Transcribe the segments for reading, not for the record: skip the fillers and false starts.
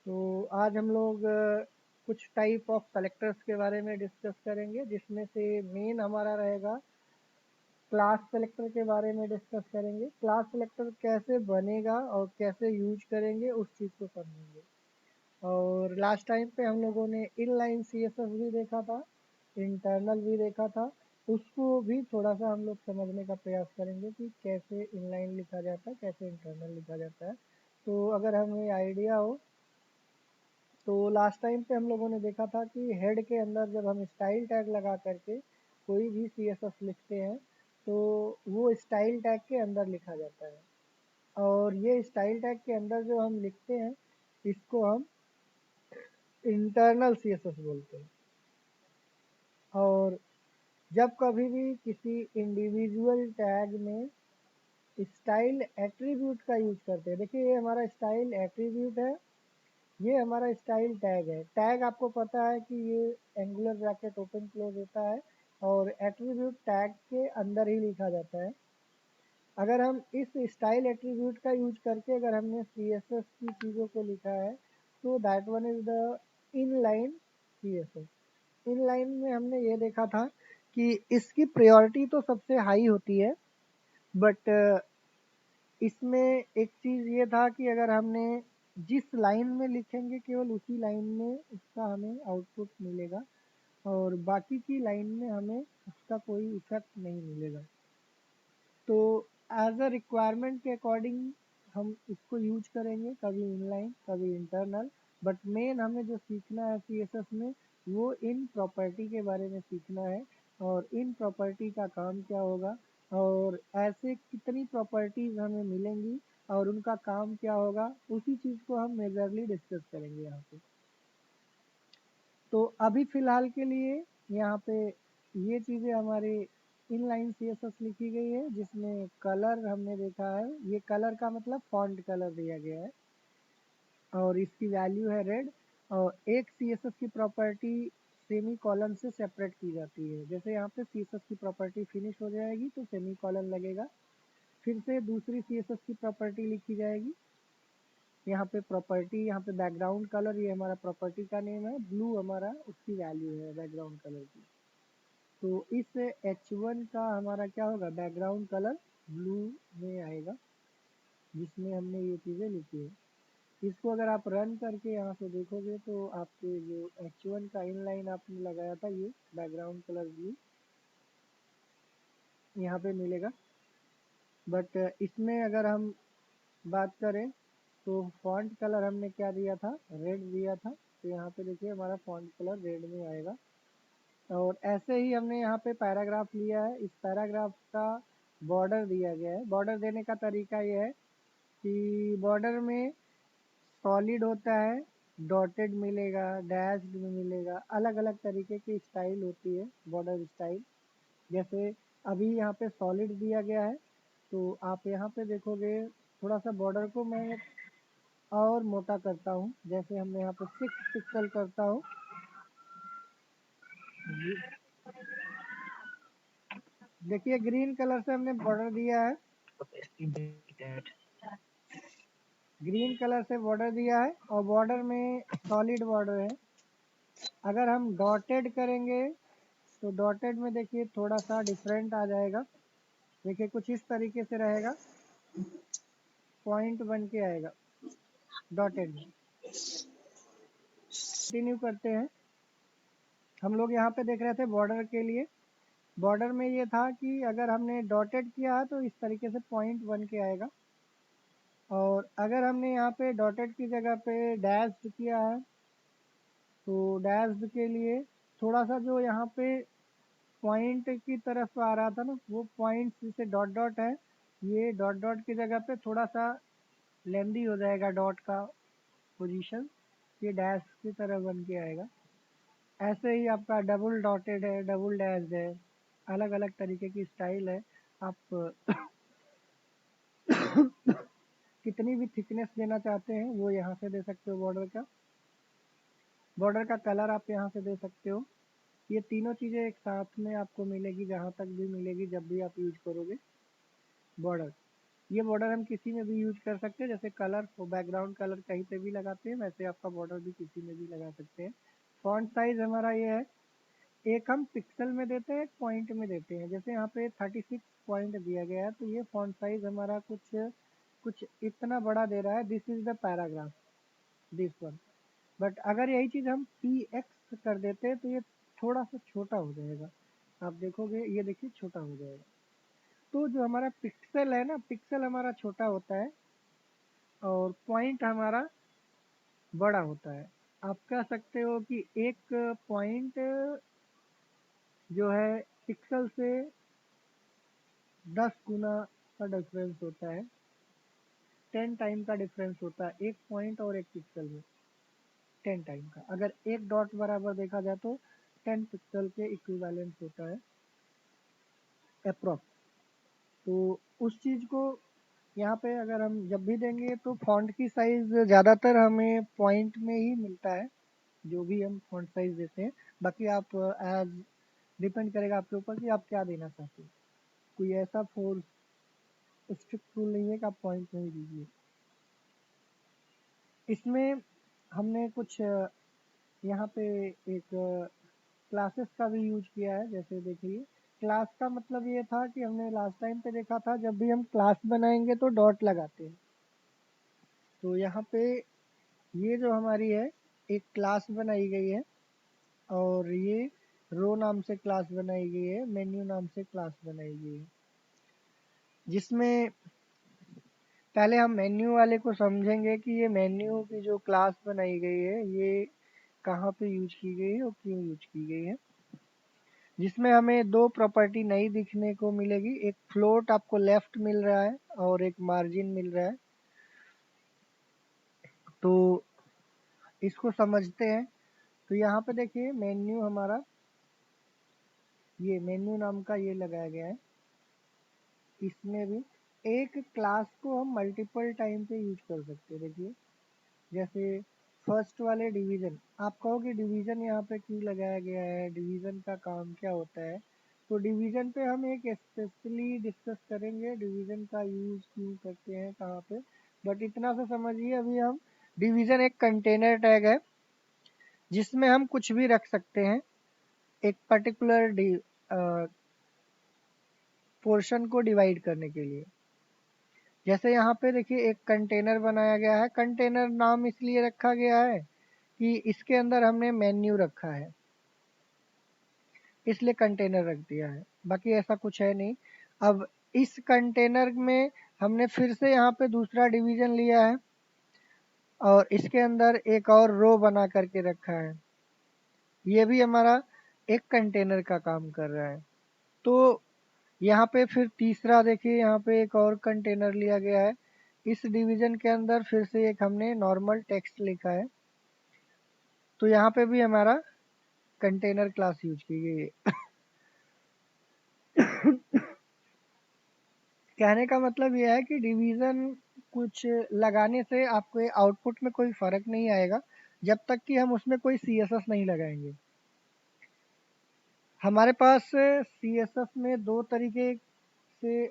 तो आज हम लोग कुछ टाइप ऑफ कलेक्टर्स के बारे में डिस्कस करेंगे, जिसमें से मेन हमारा रहेगा क्लास सेलेक्टर के बारे में डिस्कस करेंगे। क्लास सेलेक्टर कैसे बनेगा और कैसे यूज करेंगे उस चीज़ को समझेंगे। और लास्ट टाइम पे हम लोगों ने इनलाइन सीएसएस भी देखा था, इंटरनल भी देखा था। उसको भी थोड़ा सा हम लोग समझने का प्रयास करेंगे कि कैसे इनलाइन लिखा जाता है, कैसे इंटरनल लिखा जाता है। तो अगर हमें आइडिया हो तो लास्ट टाइम पे हम लोगों ने देखा था कि हेड के अंदर जब हम स्टाइल टैग लगा करके कोई भी सीएसएस लिखते हैं तो वो स्टाइल टैग के अंदर लिखा जाता है। और ये स्टाइल टैग के अंदर जो हम लिखते हैं इसको हम इंटरनल सीएसएस बोलते हैं। और जब कभी भी किसी इंडिविजुअल टैग में स्टाइल एट्रीब्यूट का यूज करते हैं, देखिए ये हमारा स्टाइल एट्रीब्यूट है, ये हमारा स्टाइल टैग है। टैग आपको पता है कि ये एंगुलर ब्रैकेट ओपन क्लोज होता है और एट्रीब्यूट टैग के अंदर ही लिखा जाता है। अगर हम इस स्टाइल एट्रीब्यूट का यूज करके अगर हमने सीएसएस की चीज़ों को लिखा है तो that one is the inline CSS. Inline में हमने ये देखा था कि इसकी प्रायोरिटी तो सबसे हाई होती है, बट इसमें एक चीज़ ये था कि अगर हमने जिस लाइन में लिखेंगे केवल उसी लाइन में उसका हमें आउटपुट मिलेगा और बाकी की लाइन में हमें उसका कोई इफेक्ट नहीं मिलेगा। तो एज अ रिक्वायरमेंट के अकॉर्डिंग हम इसको यूज करेंगे, कभी इनलाइन कभी इंटरनल। बट मेन हमें जो सीखना है सीएसएस में वो इन प्रॉपर्टी के बारे में सीखना है और इन प्रॉपर्टी का काम क्या होगा और ऐसे कितनी प्रॉपर्टीज हमें मिलेंगी और उनका काम क्या होगा, उसी चीज़ को हम मेजरली डिस्कस करेंगे यहाँ पे। तो अभी फ़िलहाल के लिए यहाँ पे ये चीज़ें हमारे इनलाइन सीएसएस लिखी गई है, जिसमें कलर हमने देखा है। ये कलर का मतलब फॉन्ट कलर दिया गया है और इसकी वैल्यू है रेड। और एक सीएसएस की प्रॉपर्टी सेमी कॉलन से सेपरेट की जाती है। जैसे यहाँ पे सीएसएस की प्रॉपर्टी फिनिश हो जाएगी तो सेमी कॉलन लगेगा, फिर से दूसरी सीएसएस की प्रॉपर्टी लिखी जाएगी। यहाँ पे प्रॉपर्टी, यहाँ पे बैकग्राउंड कलर, ये हमारा प्रॉपर्टी का नेम है, ब्लू हमारा उसकी वैल्यू है बैकग्राउंड कलर की। तो इस H1 का हमारा क्या होगा, बैकग्राउंड कलर ब्लू में आएगा, जिसमें हमने ये चीज़ें लिखी है। इसको अगर आप रन करके यहाँ से देखोगे तो आपके जो H1 का इनलाइन आपने लगाया था ये बैकग्राउंड कलर ब्लू यहाँ पे मिलेगा। बट इसमें अगर हम बात करें तो फॉन्ट कलर हमने क्या दिया था, रेड दिया था। तो यहाँ पे देखिए हमारा फॉन्ट कलर रेड में आएगा। और ऐसे ही हमने यहाँ पे पैराग्राफ लिया है, इस पैराग्राफ का बॉर्डर दिया गया है। बॉर्डर देने का तरीका ये है कि बॉर्डर में सॉलिड होता है, डॉटेड मिलेगा, डैश्ड में मिलेगा, अलग अलग तरीके की स्टाइल होती है बॉर्डर स्टाइल। जैसे अभी यहाँ पे सॉलिड दिया गया है तो आप यहाँ पे देखोगे थोड़ा सा बॉर्डर को मैं और मोटा करता हूँ। जैसे हमने यहाँ पे 6 पिक्सल करता हूँ, देखिए ग्रीन कलर से हमने बॉर्डर दिया है, ग्रीन कलर से बॉर्डर दिया है और बॉर्डर में सॉलिड बॉर्डर है। अगर हम डॉटेड करेंगे तो डॉटेड में देखिए थोड़ा सा डिफरेंट आ जाएगा। देखिए कुछ इस तरीके से रहेगा, पॉइंट बन के आएगा डॉटेड में। कंटिन्यू करते हैं। हम लोग यहाँ पे देख रहे थे बॉर्डर के लिए, बॉर्डर में ये था कि अगर हमने डॉटेड किया है तो इस तरीके से पॉइंट बन के आएगा। और अगर हमने यहाँ पे डॉटेड की जगह पे डैश्ड किया है तो डैश्ड के लिए थोड़ा सा जो यहाँ पे पॉइंट की तरफ आ रहा था ना, वो पॉइंट जैसे डॉट डॉट है, ये डॉट डॉट की जगह पे थोड़ा सा लेंदी हो जाएगा डॉट का पोजीशन, ये डैश की तरह बन के आएगा। ऐसे ही आपका डबल डॉटेड है, डबल डैश्ड है, अलग अलग तरीके की स्टाइल है। आप कितनी भी थिकनेस देना चाहते हैं वो यहाँ से दे सकते हो। बॉर्डर का कलर आप यहाँ से दे सकते हो। ये तीनों चीज़ें एक साथ में आपको मिलेगी, जहाँ तक भी मिलेगी जब भी आप यूज करोगे बॉर्डर। ये बॉर्डर हम किसी में भी यूज कर सकते हैं, जैसे कलर को बैकग्राउंड कलर कहीं पे भी लगाते हैं वैसे आपका बॉर्डर भी किसी में भी लगा सकते हैं। फॉन्ट साइज हमारा ये है, एक हम पिक्सल में देते हैं, एक पॉइंट में देते हैं। जैसे यहाँ पे 36 पॉइंट दिया गया है तो ये फॉन्ट साइज हमारा कुछ कुछ इतना बड़ा दे रहा है, this is the paragraph, this one. But अगर यही चीज़ हम px कर देते हैं तो ये थोड़ा सा छोटा हो जाएगा, आप देखोगे ये देखिए छोटा हो जाएगा। तो जो हमारा पिक्सल है ना, पिक्सल हमारा छोटा होता है और पॉइंट हमारा बड़ा होता है। आप कह सकते हो कि एक पॉइंट जो है पिक्सल से 10 गुना का डिफरेंस होता है, 10 टाइम का डिफरेंस होता है एक पॉइंट और एक पिक्सल में, 10 टाइम का। अगर एक डॉट बराबर देखा जाए तो 10 पिक्सल के इक्विवेलेंट होता है अप्रॉक्स। तो उस चीज़ को यहाँ पे अगर हम जब भी देंगे तो फॉन्ट की साइज़ ज़्यादातर हमें पॉइंट में ही मिलता है, जो भी हम फॉन्ट साइज़ देते हैं। बाकी आप एज डिपेंड करेगा आपके ऊपर कि आप क्या देना चाहते हैं। कोई ऐसा फोर्स स्ट्रिक्ट रूल नहीं है कि आप पॉइंट नहीं दीजिए। इसमें हमने कुछ यहाँ पे एक क्लासेस का भी यूज किया है। जैसे देखिए क्लास का मतलब ये था कि हमने लास्ट टाइम पे देखा था जब भी हम क्लास बनाएंगे तो डॉट लगाते हैं। तो यहाँ पे ये जो हमारी है एक क्लास बनाई गई है और ये रो नाम से क्लास बनाई गई है, मेन्यू नाम से क्लास बनाई गई है। जिसमें पहले हम मेन्यू वाले को समझेंगे कि ये मेन्यू की जो क्लास बनाई गई है ये कहाँ पे यूज की गई है और क्यों यूज की गई है। जिसमें हमें दो प्रॉपर्टी नई दिखने को मिलेगी, एक फ्लोट आपको लेफ्ट मिल रहा है और एक मार्जिन मिल रहा है। तो इसको समझते हैं। तो यहाँ पे देखिए मेन्यू हमारा, ये मेन्यू नाम का ये लगाया गया है। इसमें भी एक क्लास को हम मल्टीपल टाइम पे यूज कर सकते हैं। देखिए जैसे फर्स्ट वाले डिवीज़न, आप कहोगे डिवीज़न यहाँ पे क्यों लगाया गया है, डिवीज़न का काम क्या होता है। तो डिवीज़न पे हम एक स्पेशली डिस्कस करेंगे, डिवीज़न का यूज़ क्यों करते हैं कहाँ पे। बट इतना सा समझिए अभी हम, डिवीज़न एक कंटेनर टैग है जिसमें हम कुछ भी रख सकते हैं एक पर्टिकुलर पोर्शन को डिवाइड करने के लिए। जैसे यहाँ पे देखिए एक कंटेनर बनाया गया है, कंटेनर नाम इसलिए रखा गया है कि इसके अंदर हमने मेन्यू रखा है इसलिए कंटेनर रख दिया है, बाकी ऐसा कुछ है नहीं। अब इस कंटेनर में हमने फिर से यहाँ पे दूसरा डिवीज़न लिया है और इसके अंदर एक और रो बना करके रखा है, ये भी हमारा एक कंटेनर का काम कर रहा है। तो यहाँ पे फिर तीसरा देखिए यहाँ पे एक और कंटेनर लिया गया है, इस डिवीज़न के अंदर फिर से एक हमने नॉर्मल टेक्स्ट लिखा है। तो यहाँ पे भी हमारा कंटेनर क्लास यूज की गई है। कहने का मतलब यह है कि डिवीज़न कुछ लगाने से आपके आउटपुट में कोई फ़र्क नहीं आएगा जब तक कि हम उसमें कोई सीएसएस नहीं लगाएंगे। हमारे पास सीएसएस में दो तरीके से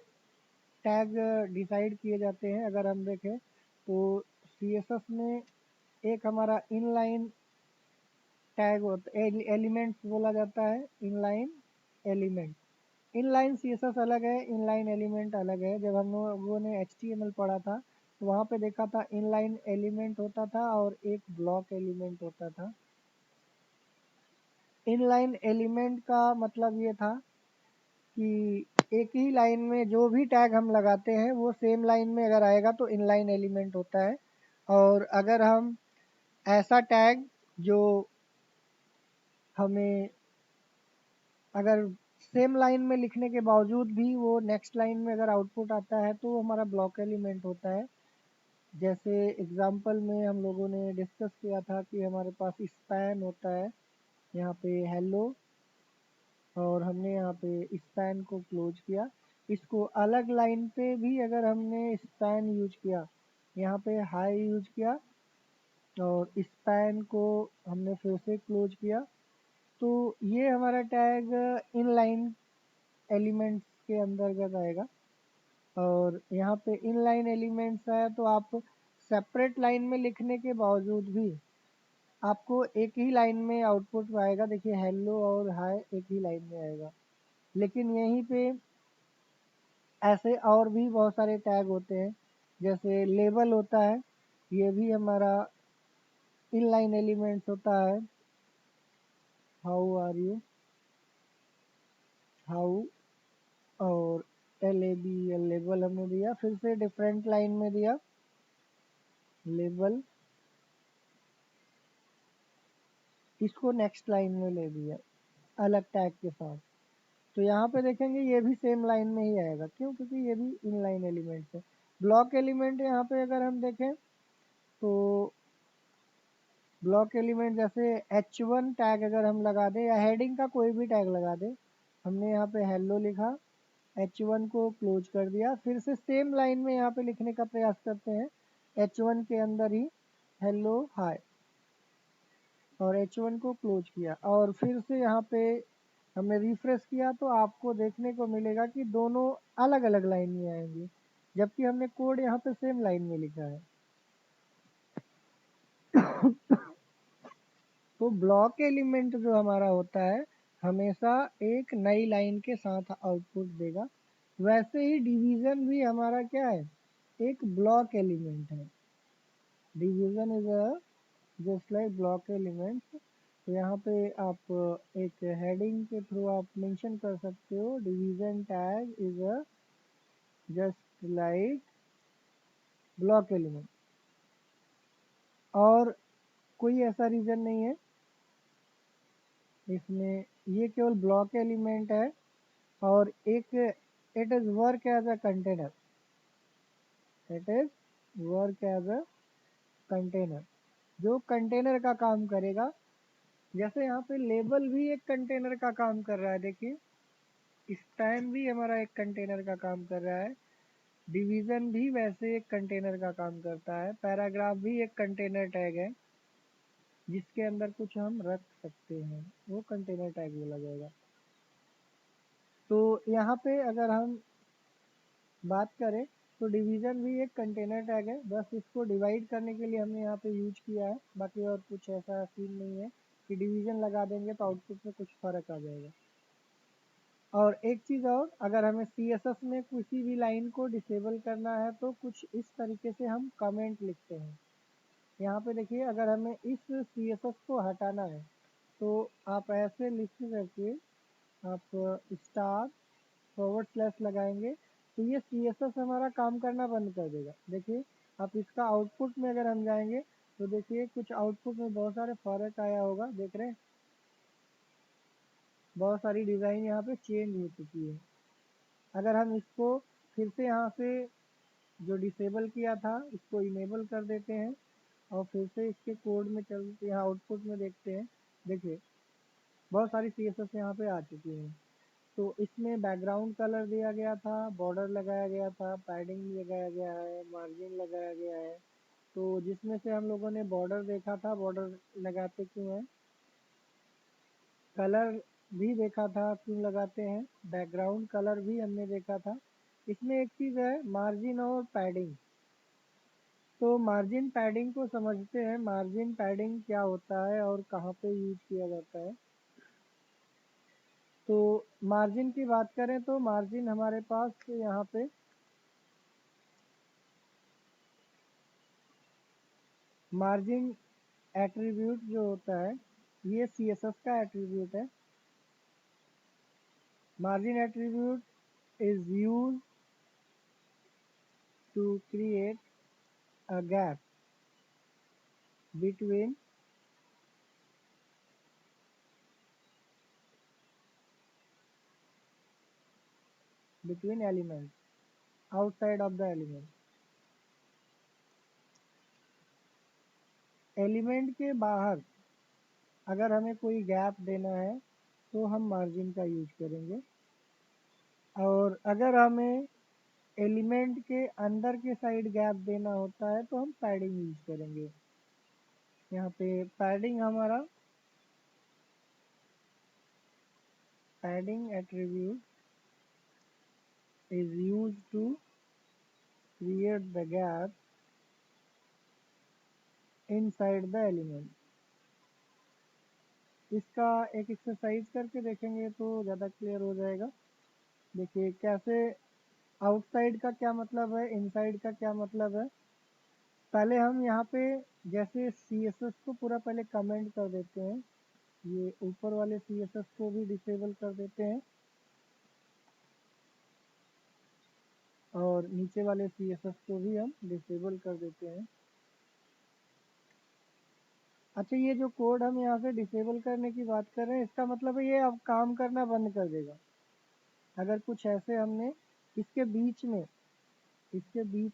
टैग डिसाइड किए जाते हैं। अगर हम देखें तो सीएसएस में एक हमारा इनलाइन टैग होता है, एलिमेंट्स बोला जाता है, इनलाइन एलिमेंट। इनलाइन सीएसएस अलग है, इनलाइन एलिमेंट अलग है। जब हम लोगों ने एचटीएमएल पढ़ा था तो वहाँ पे देखा था इनलाइन एलिमेंट होता था और एक ब्लॉक एलिमेंट होता था। इनलाइन एलिमेंट का मतलब ये था कि एक ही लाइन में जो भी टैग हम लगाते हैं वो सेम लाइन में अगर आएगा तो इनलाइन एलिमेंट होता है। और अगर हम ऐसा टैग जो हमें अगर सेम लाइन में लिखने के बावजूद भी वो नेक्स्ट लाइन में अगर आउटपुट आता है तो वो हमारा ब्लॉक एलिमेंट होता है। जैसे एग्जांपल में हम लोगों ने डिस्कस किया था कि हमारे पास स्पैन होता है, यहाँ पे हेलो, और हमने यहाँ पे स्पैन को क्लोज किया। इसको अलग लाइन पे भी अगर हमने स्पैन यूज किया, यहाँ पे हाई यूज किया और स्पैन को हमने फिर से क्लोज किया, तो ये हमारा टैग इनलाइन एलिमेंट्स के अंतर्गत आएगा। और यहाँ पे इनलाइन एलिमेंट्स है, तो आप सेपरेट लाइन में लिखने के बावजूद भी आपको एक ही लाइन में आउटपुट आएगा। देखिए हेलो और हाय एक ही लाइन में आएगा। लेकिन यहीं पे ऐसे और भी बहुत सारे टैग होते हैं, जैसे लेबल होता है, ये भी हमारा इनलाइन एलिमेंट्स होता है। हाउ आर यू, हाउ, और LAB लेबल हमने दिया, फिर से डिफरेंट लाइन में दिया लेबल, इसको नेक्स्ट लाइन में ले दिया अलग टैग के साथ। तो यहाँ पे देखेंगे ये भी सेम लाइन में ही आएगा, क्यों? क्योंकि ये भी इनलाइन एलिमेंट्स है। ब्लॉक एलिमेंट यहाँ पे अगर हम देखें तो ब्लॉक एलिमेंट जैसे H1 टैग अगर हम लगा दें, या हेडिंग का कोई भी टैग लगा दें, हमने यहाँ पे हेलो लिखा, H1 को क्लोज कर दिया, फिर से सेम लाइन में यहाँ पे लिखने का प्रयास करते हैं H1 के अंदर ही हेलो हाय, और H1 को क्लोज किया, और फिर से यहाँ पे हमने रिफ्रेश किया, तो आपको देखने को मिलेगा कि दोनों अलग अलग लाइन में आएंगे, जबकि हमने कोड यहाँ पे सेम लाइन में लिखा है। तो ब्लॉक एलिमेंट जो हमारा होता है हमेशा एक नई लाइन के साथ आउटपुट देगा। वैसे ही डिवीजन भी हमारा क्या है, एक ब्लॉक एलिमेंट है। Division is a just like block element. तो यहाँ पे आप एक हेडिंग के थ्रू आप मेंशन कर सकते हो, division tag is a just like block element. और कोई ऐसा रीज़न नहीं है इसमें, ये केवल ब्लॉक एलिमेंट है। और एक it is work as a container, it is work as a container, जो कंटेनर का काम करेगा। जैसे यहाँ पे लेबल भी एक कंटेनर का काम कर रहा है, देखिए स्पैन भी हमारा एक कंटेनर का काम कर रहा है, डिवीज़न भी वैसे एक कंटेनर का काम करता है, पैराग्राफ भी एक कंटेनर टैग है जिसके अंदर कुछ हम रख सकते हैं, वो कंटेनर टैग बोला जाएगा। तो यहाँ पे अगर हम बात करें तो डिवीज़न भी एक कंटेनर टैग है, बस इसको डिवाइड करने के लिए हमने यहाँ पे यूज किया है, बाकी और कुछ ऐसा सीन नहीं है कि डिवीज़न लगा देंगे तो आउटपुट में कुछ फ़र्क आ जाएगा। और एक चीज़ और, अगर हमें CSS में किसी भी लाइन को डिसेबल करना है तो कुछ इस तरीके से हम कमेंट लिखते हैं। यहाँ पे देखिए अगर हमें इस CSS को हटाना है तो आप ऐसे लिख करके आप स्टार / लगाएंगे, तो ये CSS हमारा काम करना बंद कर देगा। देखिए आप इसका आउटपुट में अगर हम जाएंगे तो देखिए कुछ आउटपुट में बहुत सारे फ़र्क आया होगा, देख रहे हैं बहुत सारी डिज़ाइन यहाँ पे चेंज हो चुकी है। अगर हम इसको फिर से यहाँ से जो डिसेबल किया था इसको इनेबल कर देते हैं और फिर से इसके कोड में चलते यहाँ आउटपुट में देखते हैं, देखिए बहुत सारी CSS यहाँ पे आ चुकी हैं। तो इसमें बैकग्राउंड कलर दिया गया था, बॉर्डर लगाया गया था, पैडिंग लगाया गया है, मार्जिन लगाया गया है। तो जिसमें से हम लोगों ने बॉर्डर देखा था, बॉर्डर लगाते क्यों हैं, कलर भी देखा था क्यों लगाते हैं, बैकग्राउंड कलर भी हमने देखा था। इसमें एक चीज़ है मार्जिन और पैडिंग। तो मार्जिन पैडिंग को समझते हैं, मार्जिन पैडिंग क्या होता है और कहाँ पे यूज किया जाता है। तो मार्जिन की बात करें तो मार्जिन हमारे पास यहाँ पे मार्जिन एट्रीब्यूट जो होता है ये CSS का एट्रीब्यूट है। Margin attribute is use to create a gap between elements outside of the element। Element के बाहर अगर हमें कोई गैप देना है तो हम मार्जिन का यूज करेंगे, और अगर हमें एलिमेंट के अंदर के साइड गैप देना होता है तो हम पैडिंग यूज करेंगे। यहाँ पे पैडिंग हमारा padding attribute is used to create the gap inside the element। इसका एक एक्सरसाइज करके देखेंगे तो ज़्यादा क्लियर हो जाएगा। देखिए कैसे, आउटसाइड का क्या मतलब है, इनसाइड का क्या मतलब है। पहले हम यहाँ पे जैसे CSS को पूरा पहले कमेंट कर देते हैं, ये ऊपर वाले CSS को भी डिसेबल कर देते हैं और नीचे वाले CSS को भी हम डिसेबल कर देते हैं। अच्छा, ये जो कोड हम यहाँ से डिसेबल करने की बात कर रहे हैं, इसका मतलब है ये अब काम करना बंद कर देगा। अगर कुछ ऐसे हमने इसके बीच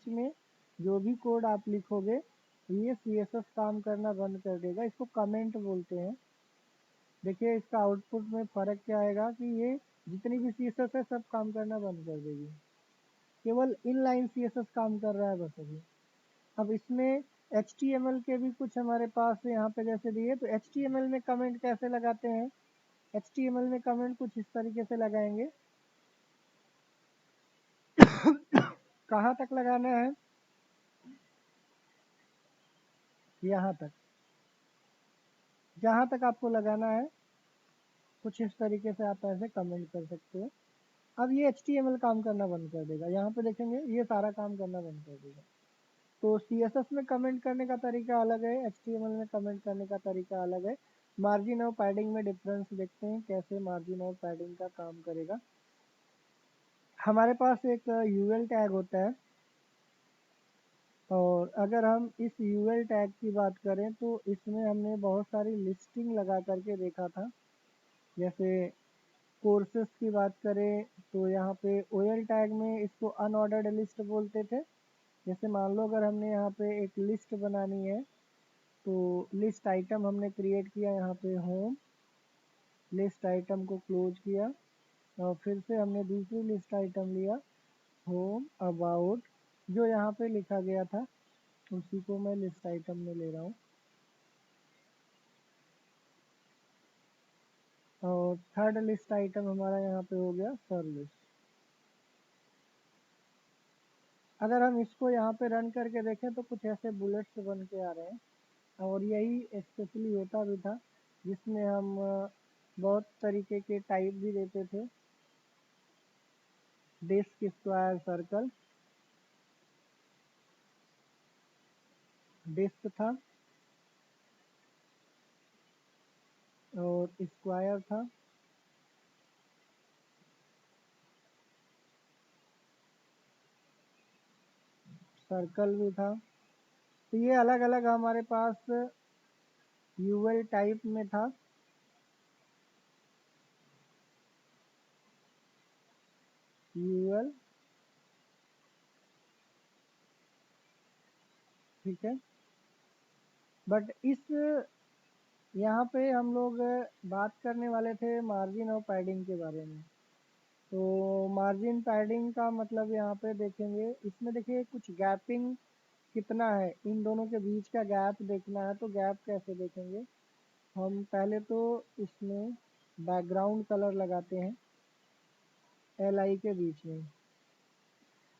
में जो भी कोड आप लिखोगे, ये CSS काम करना बंद कर देगा। इसको कमेंट बोलते हैं। देखिए इसका आउटपुट में फ़र्क क्या आएगा कि ये जितनी भी CSS है सब काम करना बंद कर देगी, केवल इनलाइन CSS काम कर रहा है बस अभी। अब इसमें HTML के भी कुछ हमारे पास यहाँ पे जैसे दिए, तो HTML में कमेंट कैसे लगाते हैं। HTML में कमेंट कुछ इस तरीके से लगाएंगे। कहाँ तक लगाना है, यहाँ तक, जहाँ तक आपको लगाना है कुछ इस तरीके से आप ऐसे कमेंट कर सकते हो। अब ये HTML काम करना बंद कर देगा। यहाँ पे देखेंगे ये सारा काम करना बंद कर देगा। तो CSS में कमेंट करने का तरीका अलग है, HTML में कमेंट करने का तरीका अलग है। मार्जिन और पैडिंग में डिफरेंस देखते हैं कैसे मार्जिन और पैडिंग का काम करेगा। हमारे पास एक UL टैग होता है, और अगर हम इस UL टैग की बात करें तो इसमें हमने बहुत सारी लिस्टिंग लगा करके देखा था। जैसे कोर्सेस की बात करें तो यहाँ पे OL टैग में इसको अनऑर्डर्ड लिस्ट बोलते थे। जैसे मान लो अगर हमने यहाँ पे एक लिस्ट बनानी है, तो लिस्ट आइटम हमने क्रिएट किया यहाँ पे होम, लिस्ट आइटम को क्लोज किया और फिर से हमने दूसरी लिस्ट आइटम लिया होम अबाउट, जो यहाँ पे लिखा गया था उसी को मैं लिस्ट आइटम में ले रहा हूँ। और थर्ड लिस्ट आइटम हमारा यहाँ पे हो गया सर लिस्ट। अगर हम इसको यहाँ पे रन करके देखें तो कुछ ऐसे बुलेट्स बन के आ रहे हैं, और यही स्पेशली होता भी था जिसमें हम बहुत तरीके के टाइप भी देते थे। डिस्क, स्क्वायर, सर्कल, डिस्क था और स्क्वायर था, सर्कल भी था। तो ये अलग अलग हमारे पास UL टाइप में था। UL, ठीक है। बट इस यहाँ पे हम लोग बात करने वाले थे मार्जिन और पैडिंग के बारे में। तो मार्जिन पैडिंग का मतलब यहाँ पे देखेंगे, इसमें देखिए कुछ गैपिंग कितना है, इन दोनों के बीच का गैप देखना है। तो गैप कैसे देखेंगे, हम पहले तो इसमें बैकग्राउंड कलर लगाते हैं LI के बीच में।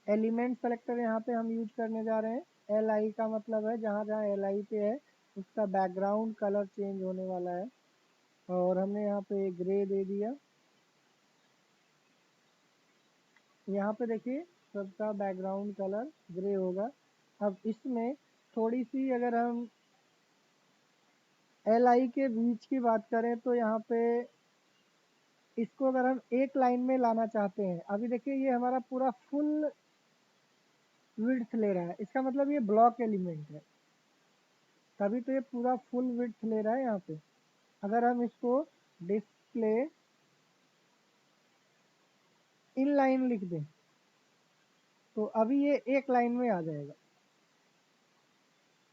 एलिमेंट सेलेक्टर यहाँ पे हम यूज करने जा रहे हैं। LI का मतलब है जहाँ जहाँ LI पे है उसका बैकग्राउंड कलर चेंज होने वाला है, और हमने यहाँ पे ग्रे दे दिया। यहाँ पे देखिए सबका बैकग्राउंड कलर ग्रे होगा। अब इसमें थोड़ी सी अगर हम LI के बीच की बात करें तो यहाँ पे इसको अगर हम एक लाइन में लाना चाहते हैं, अभी देखिए ये हमारा पूरा फुल विड्थ ले रहा है, इसका मतलब ये ब्लॉक एलिमेंट है, तभी तो ये पूरा फुल विड्थ ले रहा है यहाँ पे। अगर हम इसको डिस्प्ले इन लाइन लिख दें तो अभी ये एक लाइन में आ जाएगा,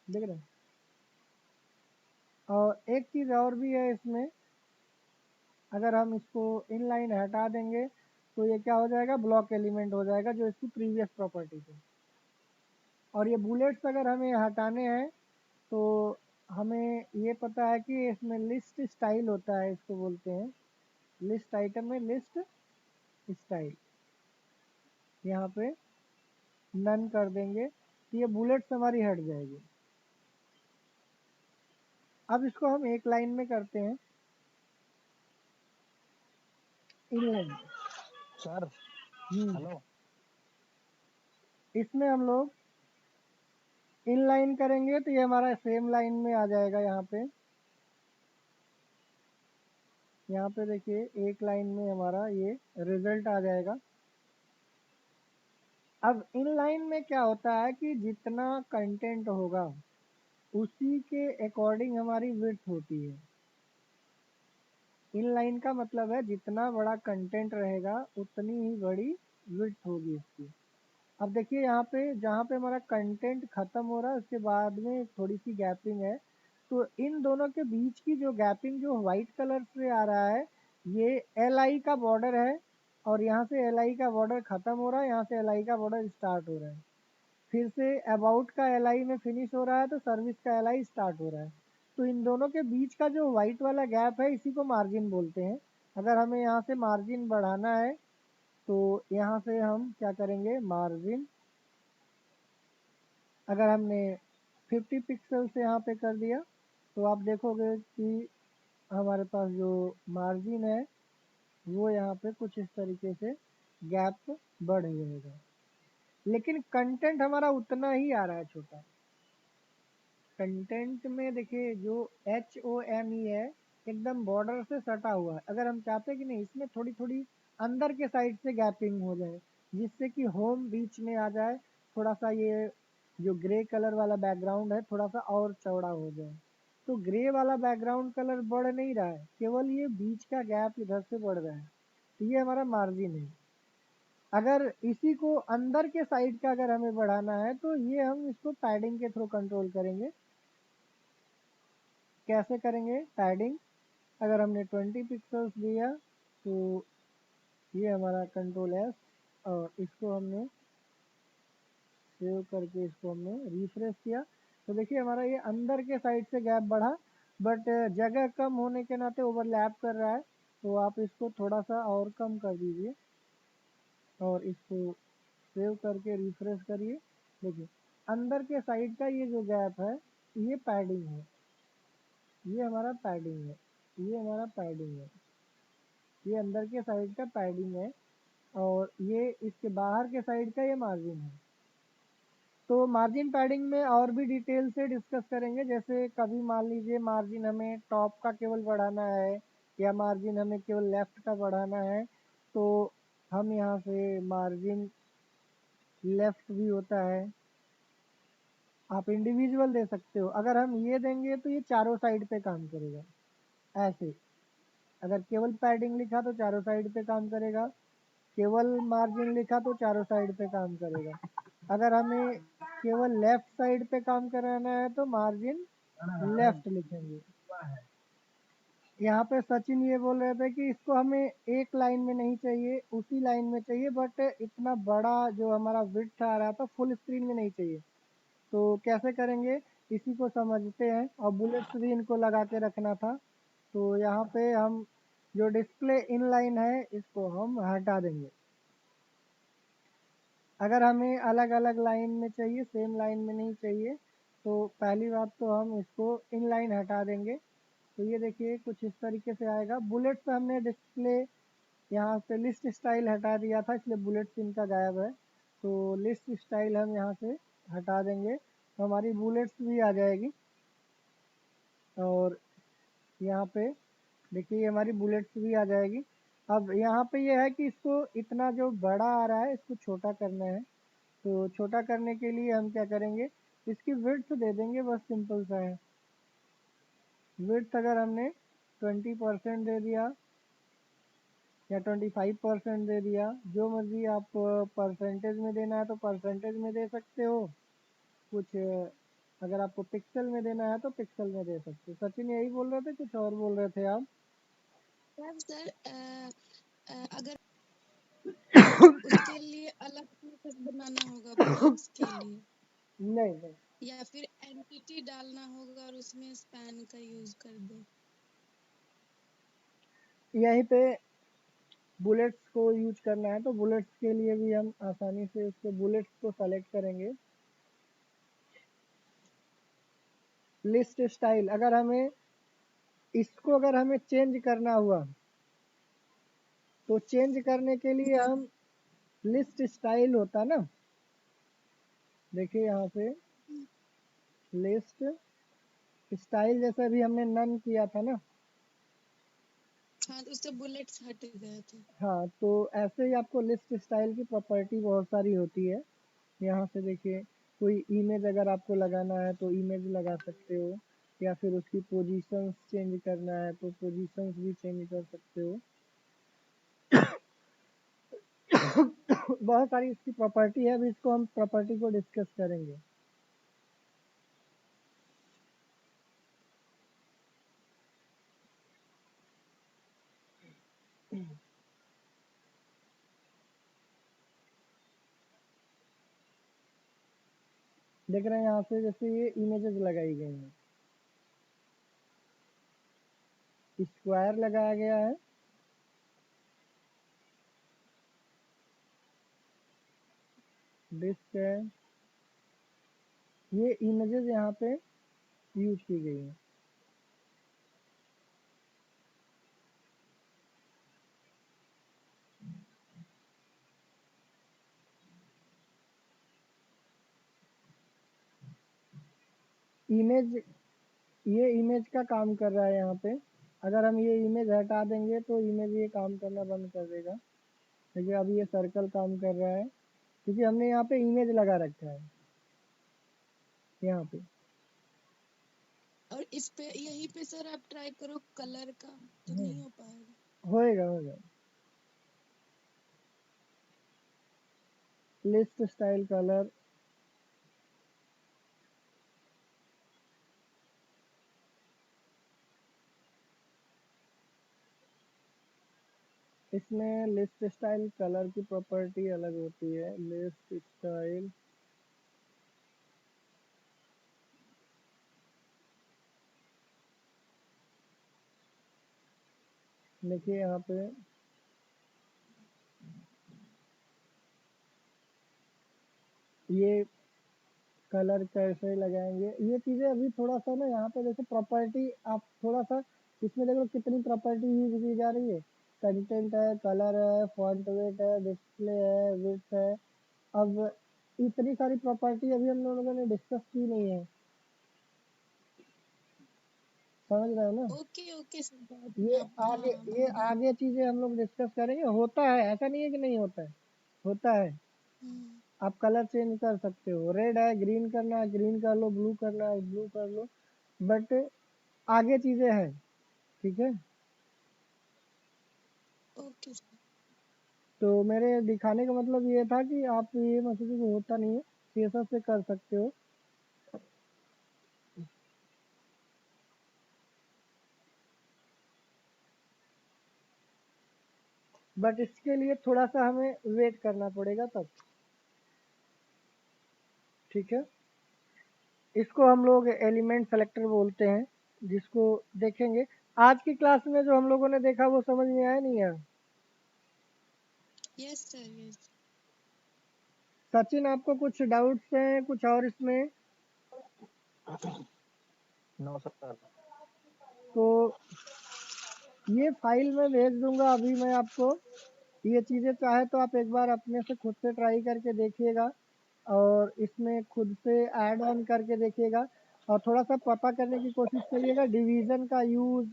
देख रहे हैं। और एक चीज़ और भी है इसमें, अगर हम इसको इन लाइन हटा देंगे तो ये क्या हो जाएगा, ब्लॉक एलिमेंट हो जाएगा, जो इसकी प्रीवियस प्रॉपर्टी थी। और ये बुलेट्स अगर हमें हटाने हैं तो हमें ये पता है कि इसमें लिस्ट स्टाइल होता है, इसको बोलते हैं लिस्ट आइटम में लिस्ट स्टाइल। यहाँ पे नन कर देंगे तो ये बुलेट्स हमारी हट जाएगी। अब इसको हम एक लाइन में करते हैं, इन लाइन। सर हेलो, इसमें हम लोग इन लाइन करेंगे तो ये हमारा सेम लाइन में आ जाएगा। यहाँ पे देखिए एक लाइन में हमारा ये रिजल्ट आ जाएगा। अब इन लाइन में क्या होता है कि जितना कंटेंट होगा उसी के अकॉर्डिंग हमारी विड्थ होती है। इन लाइन का मतलब है जितना बड़ा कंटेंट रहेगा उतनी ही बड़ी विड्थ होगी इसकी। अब देखिए यहाँ पे जहाँ पे हमारा कंटेंट खत्म हो रहा है उसके बाद में थोड़ी सी गैपिंग है, तो इन दोनों के बीच की जो गैपिंग जो वाइट कलर से आ रहा है ये एल आई का बॉर्डर है, और यहाँ से एल आई का बॉर्डर खत्म हो रहा है, यहाँ से एल आई का बॉर्डर स्टार्ट हो रहा है। फिर से अबाउट का एल आई में फिनिश हो रहा है तो सर्विस का एल आई स्टार्ट हो रहा है। तो इन दोनों के बीच का जो वाइट वाला गैप है इसी को मार्जिन बोलते हैं। अगर हमें यहाँ से मार्जिन बढ़ाना है तो यहाँ से हम क्या करेंगे, मार्जिन अगर हमने 50 पिक्सल से यहाँ पे कर दिया तो आप देखोगे कि हमारे पास जो मार्जिन है वो यहाँ पे कुछ इस तरीके से गैप बढ़ जाएगा, लेकिन कंटेंट हमारा उतना ही आ रहा है छोटा। कंटेंट में देखिए जो HOME है एकदम बॉर्डर से सटा हुआ है। अगर हम चाहते हैं कि नहीं इसमें थोड़ी थोड़ी अंदर के साइड से गैपिंग हो जाए जिससे कि होम बीच में आ जाए, थोड़ा सा ये जो ग्रे कलर वाला बैकग्राउंड है थोड़ा सा और चौड़ा हो जाए, तो ग्रे वाला बैकग्राउंड कलर बढ़ नहीं रहा है, केवल ये बीच का गैप इधर से बढ़ रहा है, तो ये हमारा मार्जिन है। अगर इसी को अंदर के साइड का अगर हमें बढ़ाना है तो ये हम इसको पैडिंग के थ्रू कंट्रोल करेंगे। कैसे करेंगे पैडिंग, अगर हमने 20 पिक्सल्स दिया तो ये हमारा कंट्रोल है, और इसको हमने सेव करके इसको हमने रिफ्रेश किया तो देखिए हमारा ये अंदर के साइड से गैप बढ़ा, बट जगह कम होने के नाते ओवरलैप कर रहा है, तो आप इसको थोड़ा सा और कम कर दीजिए और इसको सेव करके रिफ्रेश करिए। देखिए अंदर के साइड का ये जो गैप है ये पैडिंग है, ये हमारा पैडिंग है, ये हमारा पैडिंग है, ये अंदर के साइड का पैडिंग है, और ये इसके बाहर के साइड का ये मार्जिन है। तो मार्जिन पैडिंग में और भी डिटेल से डिस्कस करेंगे, जैसे कभी मान लीजिए मार्जिन हमें टॉप का केवल बढ़ाना है या मार्जिन हमें केवल लेफ्ट का बढ़ाना है, तो हम यहाँ से मार्जिन लेफ्ट भी होता है, आप इंडिविजुअल दे सकते हो। अगर हम ये देंगे तो ये चारों साइड पे काम करेगा ऐसे, अगर केवल पैडिंग लिखा तो चारों साइड पे काम करेगा, केवल मार्जिन लिखा तो चारों साइड पे काम करेगा। अगर हमें केवल लेफ्ट साइड पे काम कराना है तो मार्जिन लेफ्ट लिखेंगे। यहाँ पे सचिन ये बोल रहे थे कि इसको हमें एक लाइन में नहीं चाहिए, उसी लाइन में चाहिए, बट इतना बड़ा जो हमारा विड्थ आ रहा था फुल स्क्रीन में नहीं चाहिए, तो कैसे करेंगे इसी को समझते हैं। और बुलेट्स भी इनको लगा के रखना था, तो यहाँ पे हम जो डिस्प्ले इन लाइन है इसको हम हटा देंगे। अगर हमें अलग अलग लाइन में चाहिए, सेम लाइन में नहीं चाहिए, तो पहली बात तो हम इसको इन लाइन हटा देंगे, तो ये देखिए कुछ इस तरीके से आएगा। बुलेट्स पे हमने डिस्प्ले यहाँ से लिस्ट स्टाइल हटा दिया था इसलिए बुलेट्स इनका गायब है, तो लिस्ट स्टाइल हम यहाँ से हटा देंगे तो हमारी बुलेट्स भी आ जाएगी। और यहाँ पे देखिए ये हमारी बुलेट्स भी आ जाएगी। अब यहाँ पे ये है कि इसको इतना जो बड़ा आ रहा है इसको छोटा करना है, तो छोटा करने के लिए हम क्या करेंगे, इसकी विड्थ दे देंगे, बस सिंपल सा है। विड्थ अगर हमने 20% दे दिया या 25% दे दिया, जो मर्जी आप परसेंटेज में देना है तो परसेंटेज में दे सकते हो, कुछ अगर आपको पिक्सल में देना है तो पिक्सल में दे सकते हो। सचिन यही बोल रहे थे, कुछ और बोल रहे थे आप? सर अगर उसके लिए अलग से बनाना होगा बुलेट्स के लिए, नहीं, या फिर एंटिटी डालना होगा और उसमें स्पैन का यूज कर दे? यहीं पे बुलेट्स को यूज करना है तो बुलेट्स के लिए भी हम आसानी से उसके बुलेट्स को सेलेक्ट करेंगे। लिस्ट स्टाइल, अगर हमें इसको अगर हमें चेंज करना हुआ तो चेंज करने के लिए हम लिस्ट स्टाइल होता ना, देखिए यहाँ पे लिस्ट स्टाइल जैसे अभी हमने नन किया था ना। हाँ तो उससे बुलेट्स हट गए थे। हाँ तो ऐसे ही आपको लिस्ट स्टाइल की प्रॉपर्टी बहुत सारी होती है। यहाँ से देखिए कोई इमेज अगर आपको लगाना है तो इमेज लगा सकते हो, या फिर उसकी पोजीशंस चेंज करना है तो पोजीशंस भी चेंज कर सकते हो। बहुत सारी इसकी प्रॉपर्टी है, अभी इसको हम प्रॉपर्टी को डिस्कस करेंगे। देख रहे हैं यहाँ से जैसे ये इमेजेस लगाई गई हैं, स्क्वायर लगाया गया है, डिस्क है, ये इमेजेस यहाँ पे यूज की गई हैं। इमेज, ये इमेज का काम कर रहा है यहाँ पे। अगर हम ये इमेज हटा देंगे तो इमेज ये काम करना बंद कर देगा। देखिए अभी ये सर्कल काम कर रहा है क्योंकि हमने यहाँ पे इमेज लगा रखा है यहाँ पे। और इस पे यहीं पे सर आप ट्राई करो कलर का, तो नहीं हो पाएगा। होएगा होएगा। लिस्ट स्टाइल कलर, इसमें लिस्ट स्टाइल कलर की प्रॉपर्टी अलग होती है। लिस्ट स्टाइल देखिए यहाँ पे ये कलर कैसे लगाएंगे, ये चीज़ें अभी थोड़ा सा ना यहाँ पे जैसे प्रॉपर्टी आप थोड़ा सा इसमें देखो कितनी प्रॉपर्टी यूज की जा रही है। कंटेंट है, कलर है, फॉन्ट वेट है, डिस्प्ले है, विड्थ है। अब इतनी सारी प्रॉपर्टी अभी हम लोगों ने डिस्कस की नहीं है, समझ रहे हो ना। ओके ओके सर, बाद में ये आप, आगे, हाँ ये बाद में। आगे चीजें हम लोग डिस्कस करेंगे। होता है, ऐसा नहीं है कि नहीं होता है, होता है। हम्म, आप कलर चेंज कर सकते हो, रेड है ग्रीन करना है ग्रीन कर लो, ब्लू करना है ब्लू कर लो, बट आगे चीजें हैं, ठीक है। Okay sir. तो मेरे दिखाने का मतलब ये था कि आप ये मत सोचिए कि होता नहीं है, सीएसएस से कर सकते हो। बट इसके लिए थोड़ा सा हमें वेट करना पड़ेगा तब, ठीक है। इसको हम लोग एलिमेंट सेलेक्टर बोलते हैं, जिसको देखेंगे। आज की क्लास में जो हम लोगों ने देखा वो समझ में आया नहीं है। Yes sir yes. सचिन आपको कुछ डाउट्स हैं कुछ और इसमें? No sir. तो ये फाइल मैं भेज दूंगा अभी मैं आपको। ये चीज़ें चाहे तो आप एक बार अपने से खुद से ट्राई करके देखिएगा, और इसमें खुद से ऐड ऑन करके देखिएगा, और थोड़ा सा पता करने की कोशिश करिएगा डिवीज़न का यूज़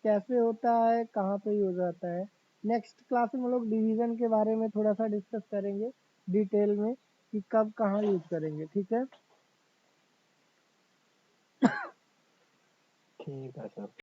कैसे होता है, कहाँ पे यूज़ होता है। नेक्स्ट क्लास में हम लोग डिवीज़न के बारे में थोड़ा सा डिस्कस करेंगे डिटेल में कि कब कहाँ यूज़ करेंगे, ठीक है। ठीक है सर।